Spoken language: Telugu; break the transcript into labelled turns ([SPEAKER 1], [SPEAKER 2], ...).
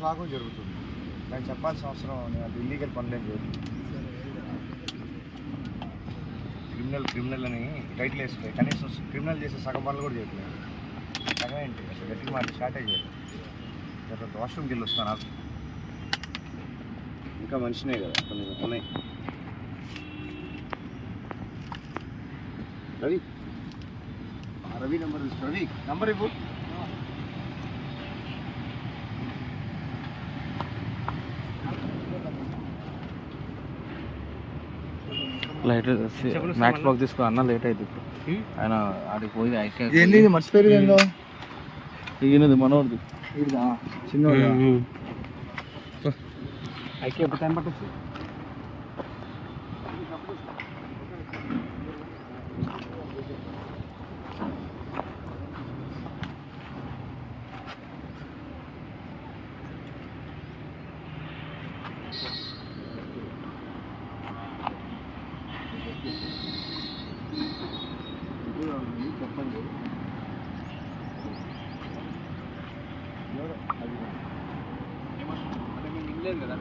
[SPEAKER 1] సాగు జరుగుతుంది. నాకు చెప్పాల్సిన అవసరం నేను ఇల్లీగల్ పనులు ఏం చేయదు. క్రిమినల్ అని టైటిల్ వేస్తే కనీసం క్రిమినల్ చేసే సగం పనులు కూడా చేయట్లేదు. సగం ఏంటి అసలు గట్టిగా మాట స్టార్ట్ అయ్యారు. తర్వాత వాష్రూమ్కి వెళ్ళి వస్తాను నాకు ఇంకా మనిషినే కదా కొన్ని ఉన్నాయి. రవి రవి నెంబర్ రవి నెంబర్ ఇవ్వు.
[SPEAKER 2] లైట్ మ్యాక్స్ బాక్స్ తీసుకో అన్న, లేట్ అయితే ఇప్పుడు ఆయన ఆడికి పోయి ఐకే
[SPEAKER 1] ఏంది మర్చిపోయారు ఏందో
[SPEAKER 2] ఈయనది మనోడిది
[SPEAKER 1] చిన్న
[SPEAKER 2] ఐకే టైం పట్టచ్చు.
[SPEAKER 1] చెప్పండి
[SPEAKER 2] లేదు కదా